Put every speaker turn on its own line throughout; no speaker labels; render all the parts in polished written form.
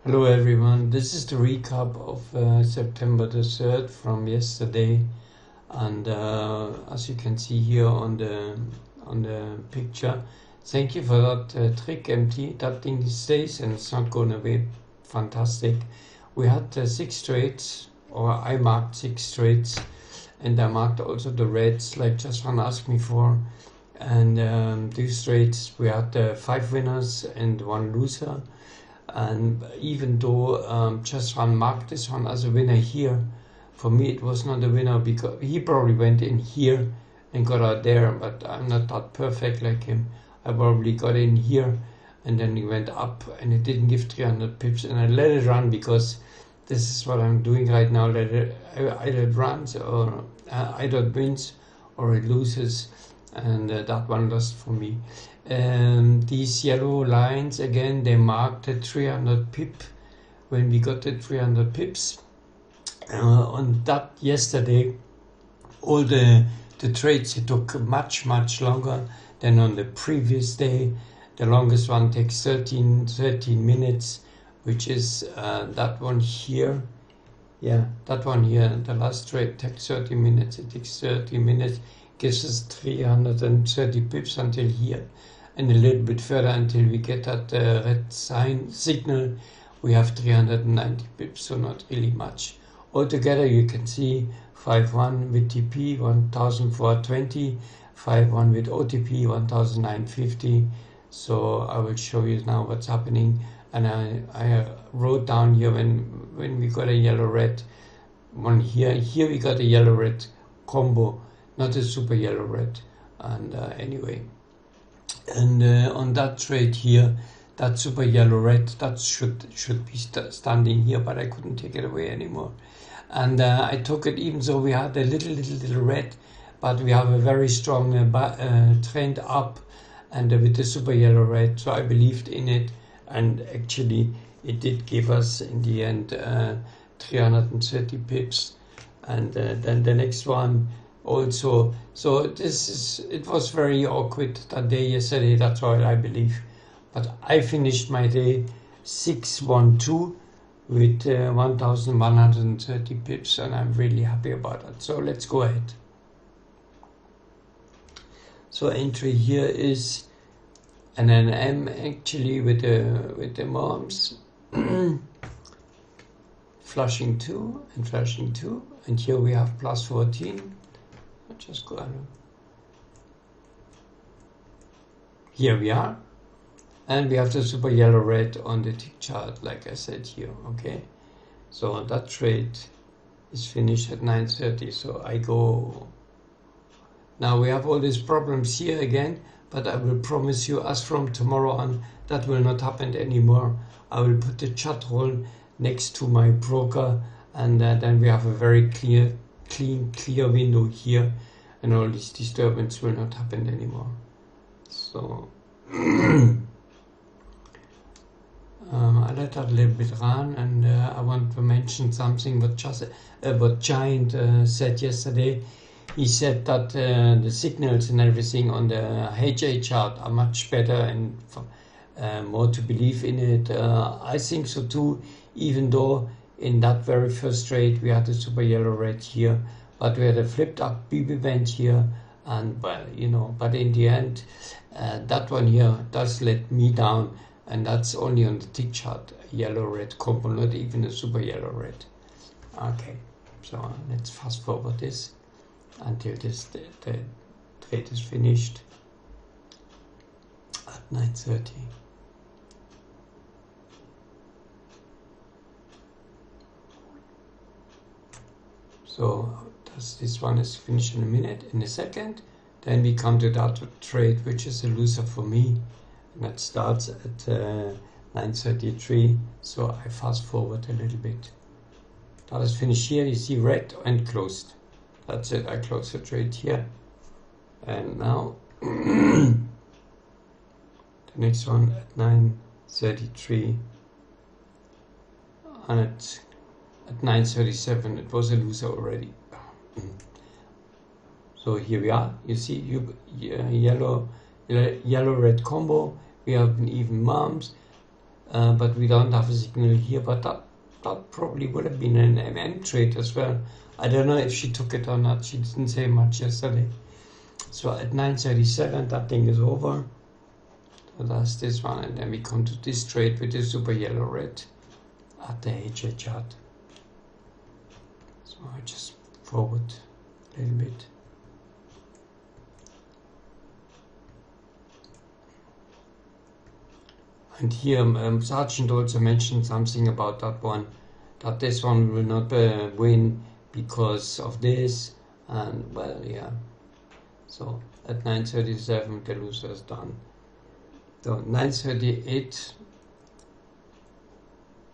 Hello everyone, this is the recap of September the 3rd from yesterday, and as you can see here on the picture, thank you for that trick MT. That thing stays and it's not going away. Fantastic. We had 6 trades, or I marked 6 trades, and I marked also the reds like just one asked me for, and these trades we had 5 winners and 1 loser. And even though just one marked this one as a winner here, for me it was not a winner because he probably went in here and got out there, but I'm not that perfect like him. I probably got in here and then he went up and it didn't give 300 pips, and I let it run because this is what I'm doing right now. Either it runs or either it wins or it loses, and that one lost for me. These yellow lines again, they marked the 300 pip when we got the 300 pips. On that yesterday, all the trades, it took much longer than on the previous day. The longest one takes 13 minutes, which is that one here. Yeah, that one here. The last trade takes 30 minutes. It takes 30 minutes, gives us 330 pips until here, and a little bit further until we get that red signal. We have 390 pips, so not really much. Altogether, you can see 5-1 with TP 1420, 5-1 with OTP 1950. So I will show you now what's happening. And I wrote down here when we got a yellow red one here. Here we got a yellow red combo, not a super yellow red. And anyway, and on that trade here, that super yellow red, that should be standing here, but I couldn't take it away anymore. And I took it even though we had a little red, but we have a very strong trend up, and with the super yellow red, so I believed in it, and actually it did give us in the end 330 pips. And then the next one also. So it was very awkward that day yesterday, that's all I believe. But I finished my day 612 with 1130 pips, and I'm really happy about that. So let's go ahead. So entry here is an NM actually with the moms. Flushing 2 and flashing 2, and here we have plus 14. Just go on. Here we are, and we have the super yellow red on the tick chart, like I said here. Okay, so that trade is finished at 9:30. So I go. Now we have all these problems here again, but I will promise you, as from tomorrow on, that will not happen anymore. I will put the chat roll next to my broker, and then we have a very clear window here, and all this disturbance will not happen anymore. So I let that a little bit run, and I want to mention something what Giant said yesterday. He said that the signals and everything on the HA chart are much better and more to believe in it. I think so too, even though in that very first trade we had a super yellow red here, but we had a flipped up beep event here, and well, but in the end that one here does let me down, and that's only on the tick chart, a yellow red combo, not even a super yellow red. Okay, so let's fast forward this until the trade is finished at 9:30. So this one is finished in a second. Then we come to that trade, which is a loser for me, and that starts at 9:33. So I fast forward a little bit. That is finished here. You see red and closed. That's it. I close the trade here, and now the next one at 9:33, and at 9:37 it was a loser already. So here we are. You see, yellow red combo. We have an even moms. but we don't have a signal here, but that probably would have been an MM trade as well. I don't know if she took it or not. She didn't say much yesterday. So at 9:37 that thing is over. So that's this one, and then we come to this trade with the super yellow red at the HA chart. So I just forward a little bit. And here Sergeant also mentioned something about that one, that this one will not win because of this, and well, yeah. So at 9:37 the loser is done. So 9:38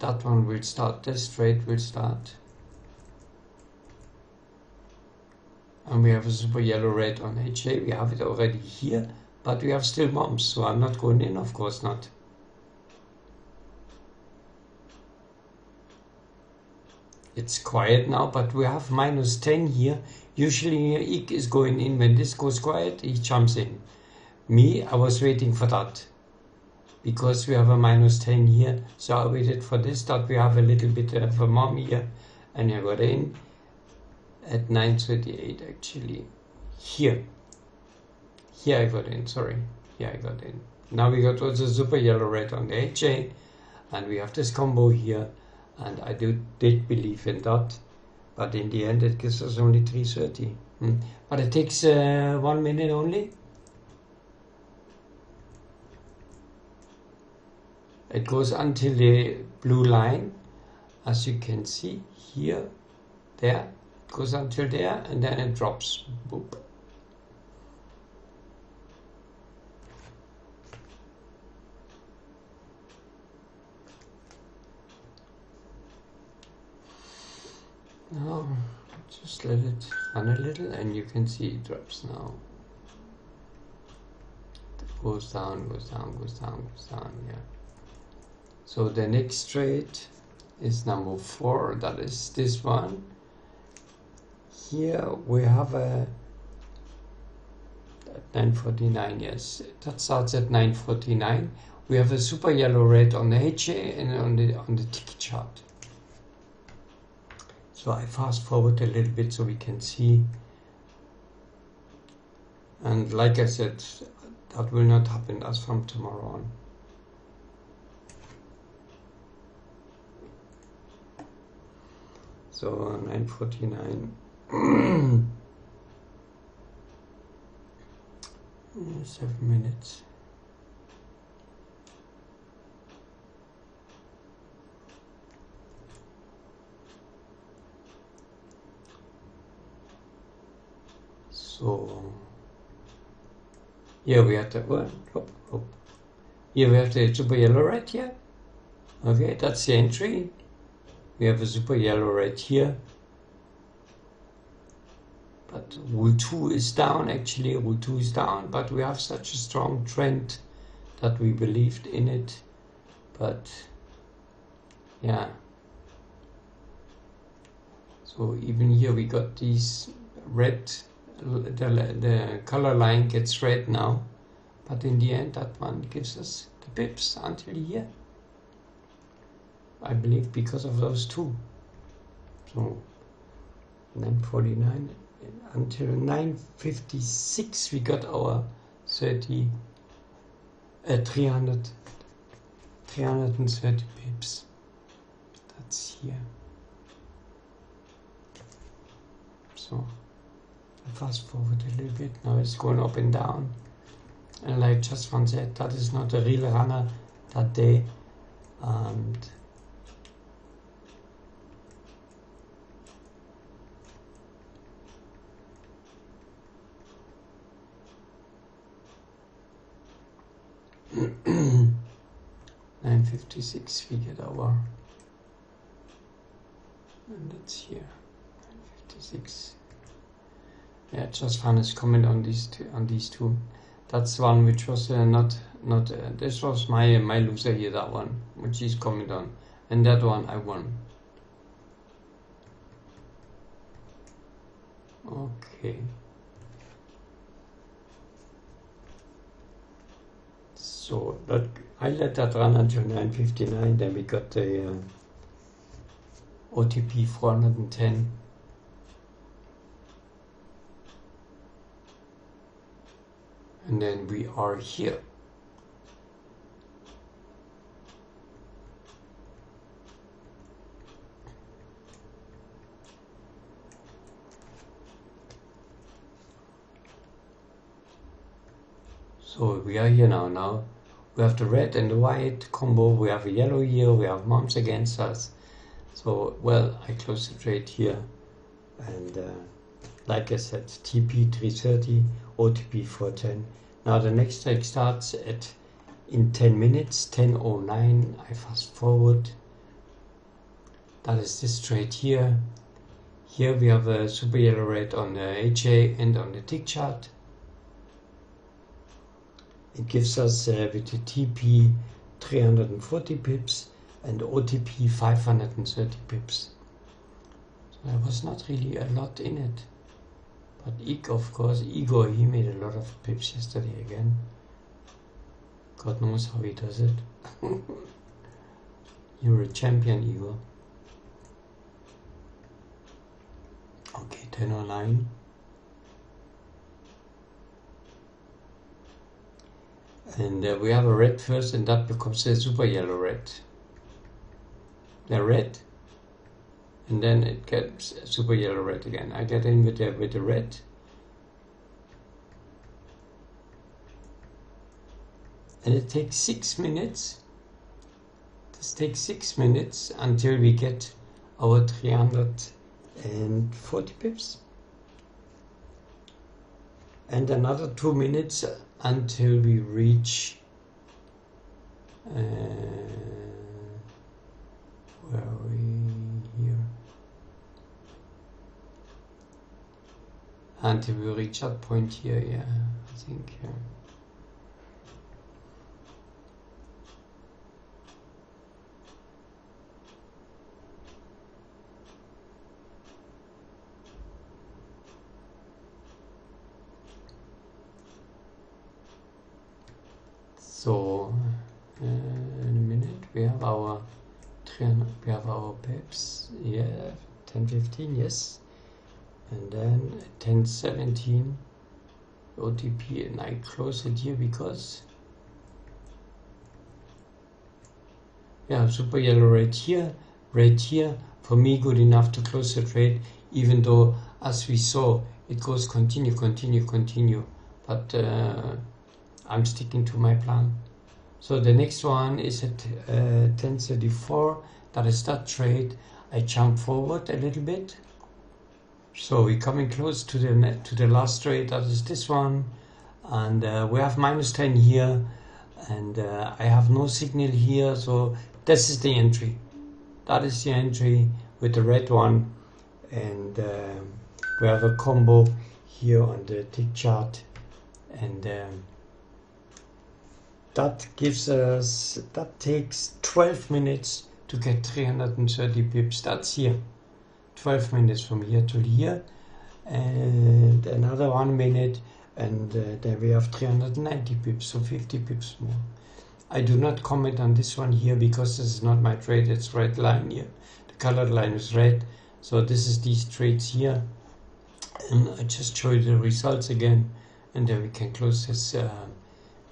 that one will start, this trade will start. And we have a super yellow red on HA, we have it already here, but we have still mumps, so I'm not going in, of course not. It's quiet now, but we have -10 here. Usually Ik is going in when this goes quiet, he jumps in. Me, I was waiting for that because we have a -10 here, so I waited for this, that we have a little bit of a mom here, and I got in at 9:38 actually. Here I got in, sorry. Here I got in. Now we got also super yellow red on the HA, and we have this combo here. And I did believe in that, but in the end it gives us only 330. But it takes 1 minute only. It goes until the blue line, as you can see here, there. It goes until there, and then it drops. Boop. Now, just let it run a little, and you can see it drops now. It goes down, goes down, goes down, goes down, yeah. So the next trade is number 4, that is this one. Here we have a 9:49, yes, that starts at 9:49. We have a super yellow red on the HA and on the tick chart. So I fast forward a little bit so we can see. And like I said, that will not happen as from tomorrow on. So 9:49. 7 minutes. So here we have the here we have the super yellow red here. Okay, that's the entry. We have a super yellow red here. But Rule 2 is down, actually Rule 2 is down, but we have such a strong trend that we believed in it. But yeah. So even here we got these red, the color line gets red now, but in the end that one gives us the pips until here, I believe, because of those two. So 9:49 until 9:56 we got our 330 pips. That's here. So I fast forward a little bit. Now it's going up and down, and like just one said, that is not a real runner that day. And $9.56 we get our, and that's here. $9.56. Yeah, just fun is comment on these two. That's one which was not this was my loser here, that one which he's comment on, and that one I won. Okay. So that I let that run until 9:59, then we got the OTP 410. And then we are here. So we are here now. We have the red and the white combo. We have a yellow here. We have mums against us. So, well, I close the trade here. And like I said, TP 330, OTP 410. Now the next trade starts in 10 minutes, 10:09. I fast forward. That is this trade here. Here we have a super yellow red on the HA and on the tick chart. It gives us with the TP 340 pips and OTP 530 pips. So there was not really a lot in it. But Igor, he made a lot of pips yesterday again. God knows how he does it. You're a champion, Igor. Okay, 10:09. And we have a red first, and that becomes a super yellow red. The red, and then it gets a super yellow red again. I get in with the red. And it takes 6 minutes. This takes 6 minutes until we get our 340 pips. And another 2 minutes until we reach where are we here? Until we reach that point here, yeah, I think. Yeah. So in a minute we have our pips, yeah, 10:15, yes, and then 10:17 OTP, and I close it here because yeah, super yellow red here, for me good enough to close the trade, even though as we saw it goes continue, but I'm sticking to my plan. So the next one is at 10:34. That is that trade. I jump forward a little bit. So we're coming close to the last trade. That is this one, and we have -10 here, and I have no signal here. So this is the entry. That is the entry with the red one, and we have a combo here on the tick chart, and that takes 12 minutes to get 330 pips. That's here. 12 minutes from here to here, and another 1 minute, and then we have 390 pips, so 50 pips more. I do not comment on this one here because this is not my trade. It's red line here. The colored line is red, so this is these trades here, and I just show you the results again, and then we can close this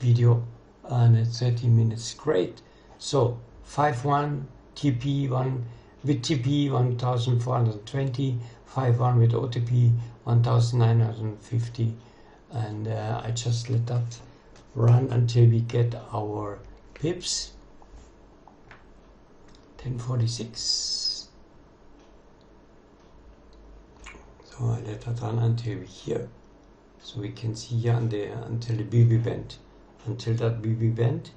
video. And it's 30 minutes. Great. So 5-1 TP1 with TP 1420, 5-1 with OTP 1950, and I just let that run until we get our pips. 10:46. So I let that run until we're here, so we can see here until the BB band. Until that BB band,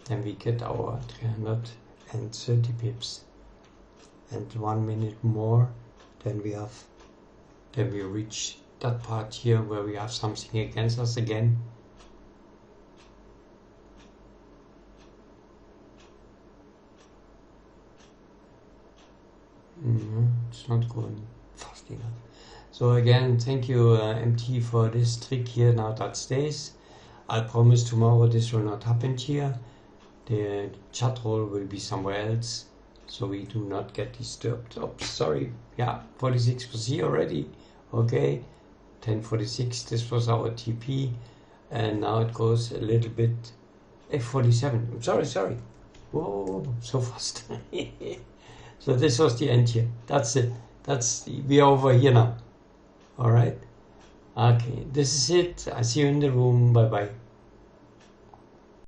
then we get our 330 pips, and 1 minute more, then we reach that part here where we have something against us again. It's not going fast enough. So again, thank you MT for this trick here. Now that stays. I promise tomorrow this will not happen here. the chat role will be somewhere else, so we do not get disturbed. Oops, sorry. Yeah, 46 was here already. Okay, 10:46. This was our TP, and now it goes a little bit. F47. Sorry. Whoa, so fast. So this was the end here. That's it. We are over here now. All right. Okay, this is it. I see you in the room. Bye bye.